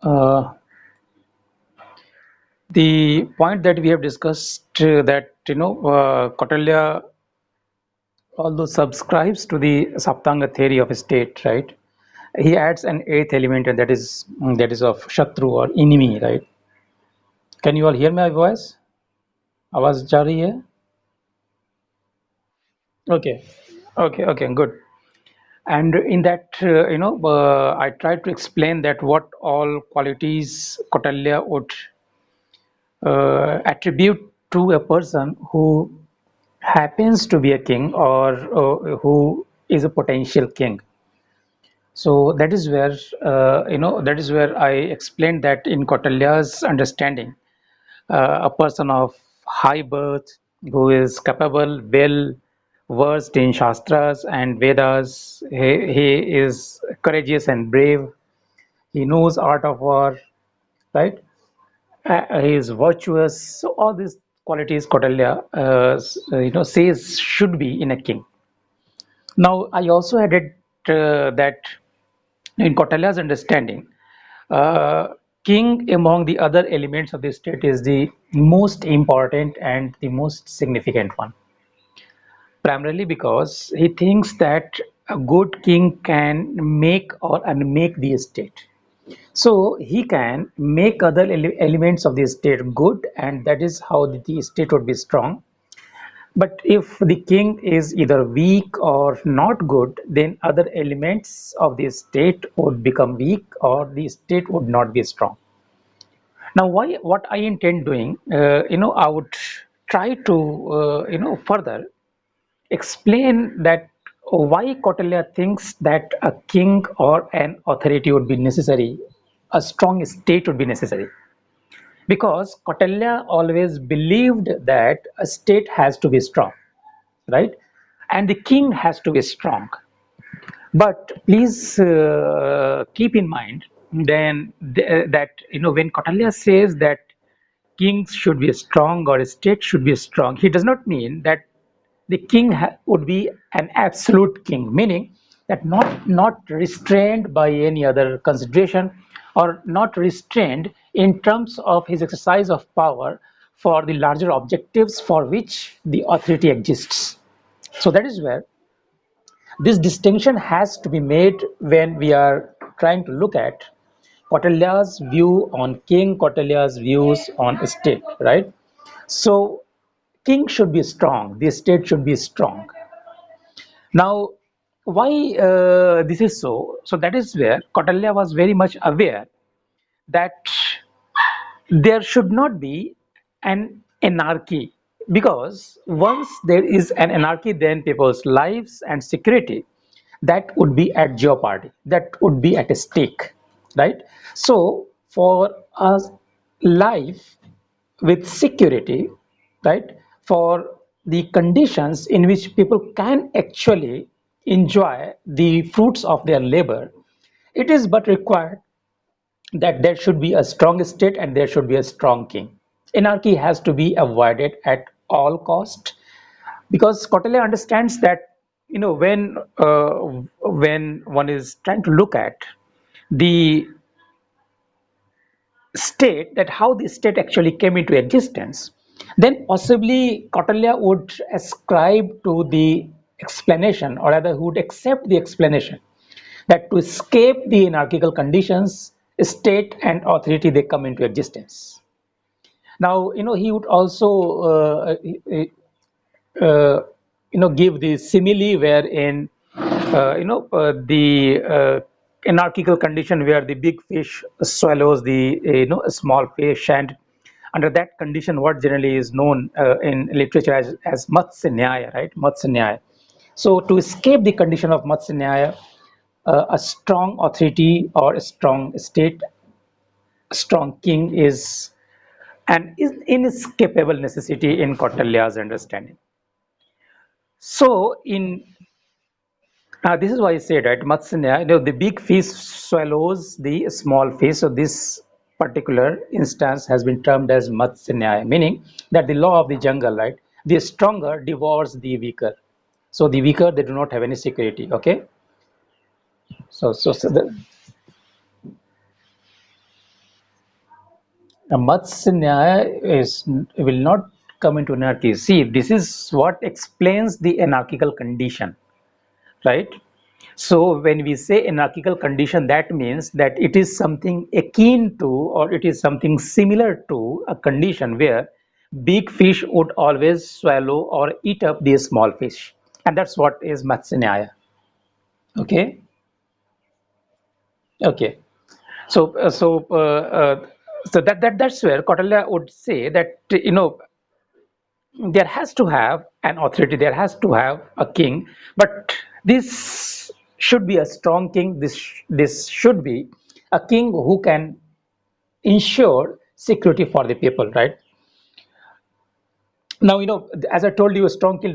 Uh, the point that we have discussed that Kautalya although subscribes to the Saptanga theory of state, right? He adds an eighth element, and that is of Shatru or enemy, right? Can you all hear my voice? आवाज जा रही है? Okay, okay, good. And in that, I tried to explain that what all qualities Kautalya would attribute to a person who happens to be a king or who is a potential king. So that is where I explained that in Kautalya's understanding, a person of high birth who is capable, well versed in Shastras and Vedas, he is courageous and brave. He knows art of war, right? He is virtuous. So all these qualities Kautalya, says should be in a king. Now, I also added that in Kautalya's understanding, uh, king among the other elements of the state is the most important and the most significant one, primarily because he thinks that a good king can make or unmake the state. So he can make other elements of the state good, and that is how the state would be strong. But if the king is either weak or not good, then other elements of the state would become weak or the state would not be strong. Now, what I intend doing, I would try to, further explain that why Kautilya thinks that a king or an authority would be necessary, a strong state would be necessary. Because Kautilya always believed that a state has to be strong, right? And the king has to be strong. But please keep in mind then that when Kautilya says that kings should be strong or a state should be strong, he does not mean that the king would be an absolute king, meaning that not restrained by any other consideration or not restrained in terms of his exercise of power for the larger objectives for which the authority exists. So that is where this distinction has to be made when we are trying to look at Kautilya's view on king, Kautilya's views on state, right? So, king should be strong, the state should be strong. Now, why this is so? So, that is where Kautilya was very much aware that there should not be an anarchy, because once there is an anarchy, then people's lives and security, that would be at jeopardy, that would be at stake, right? So for a life with security, right, for the conditions in which people can actually enjoy the fruits of their labor, it is but required that there should be a strong state and there should be a strong king. Anarchy has to be avoided at all cost, because Kautilya understands that when one is trying to look at the state, that how the state actually came into existence, then possibly Kautilya would ascribe to the explanation, or rather, who would accept the explanation that to escape the anarchical conditions, state and authority they come into existence. Now, he would also give the simile wherein the anarchical condition where the big fish swallows the small fish, and under that condition what generally is known in literature as Matsya Nyaya, right? Matsya Nyaya. So to escape the condition of Matsya Nyaya, a strong authority or a strong state, a strong king is an inescapable necessity in Kautilya's understanding. So in this is why I said, right, Matsya, the big fish swallows the small fish. So this particular instance has been termed as Matsya, meaning that the law of the jungle, right, the stronger devours the weaker. So the weaker, they do not have any security. Okay. So the, A Matsya is will not come into anarchy. See, this is what explains the anarchical condition, right? So when we say anarchical condition, that means that it is something akin to, or it is something similar to a condition where big fish would always swallow or eat up the small fish, and that's what is Matsya. Okay, okay. So, so that's where Kautalya would say that there has to have an authority, there has to have a king, but this should be a strong king. This should be a king who can ensure security for the people, right? Now, as I told you, a strong king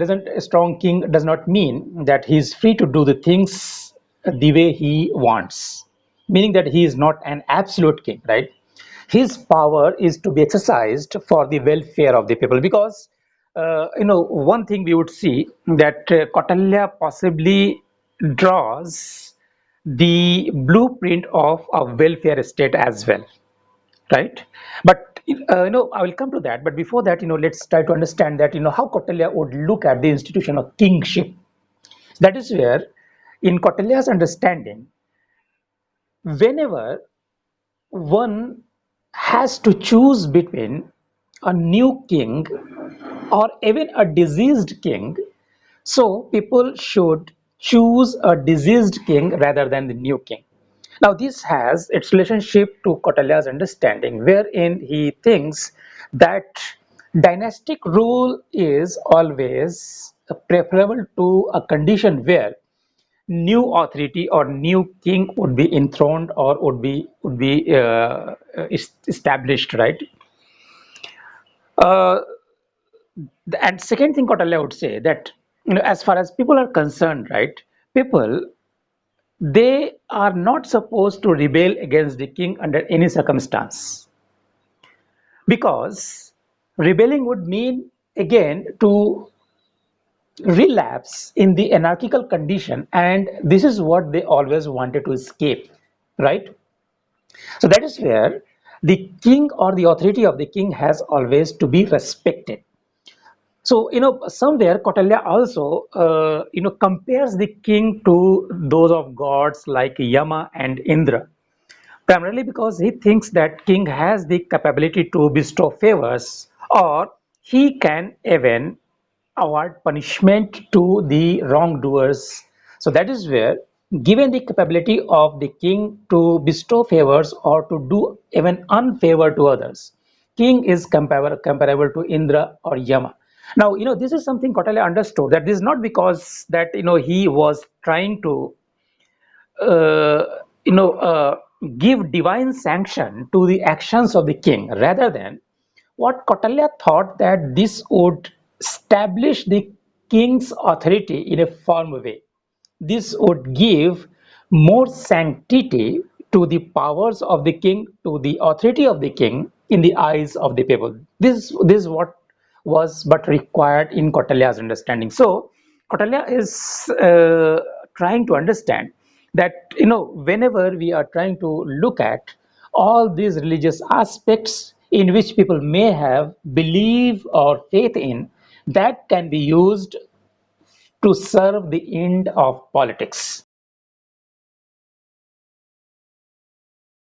does not mean that he is free to do the things the way he wants, meaning that he is not an absolute king, right? His power is to be exercised for the welfare of the people, because one thing we would see that Kautalya possibly draws the blueprint of a welfare state as well, right? But I will come to that. But before that, let's try to understand that how Kautilya would look at the institution of kingship. That is where, in Kautilya's understanding, whenever one has to choose between a new king or even a diseased king, so people should choose a diseased king rather than the new king. Now, this has its relationship to Kautilya's understanding, wherein he thinks that dynastic rule is always preferable to a condition where new authority or new king would be enthroned or would be established, right? Uh, and second thing, Kautalya would say that as far as people are concerned, right? People, they are not supposed to rebel against the king under any circumstance, because rebelling would mean again to relapse in the anarchical condition, and this is what they always wanted to escape, right? So that is where the king or the authority of the king has always to be respected. So, somewhere Kautalya also, compares the king to those of gods like Yama and Indra, primarily because he thinks that king has the capability to bestow favors, or he can even award punishment to the wrongdoers. So that is where, given the capability of the king to bestow favors or to do even unfavor to others, king is comparable to Indra or Yama. Now, this is something Kautilya understood, that this is not because that he was trying to uh, you know uh, give divine sanction to the actions of the king, rather than what Kautalya thought that this would establish the king's authority in a firm way. This would give more sanctity to the powers of the king, to the authority of the king in the eyes of the people. This is what was but required in Kautalya's understanding. So Kautalya is trying to understand that whenever we are trying to look at all these religious aspects in which people may have belief or faith in, that can be used to serve the end of politics.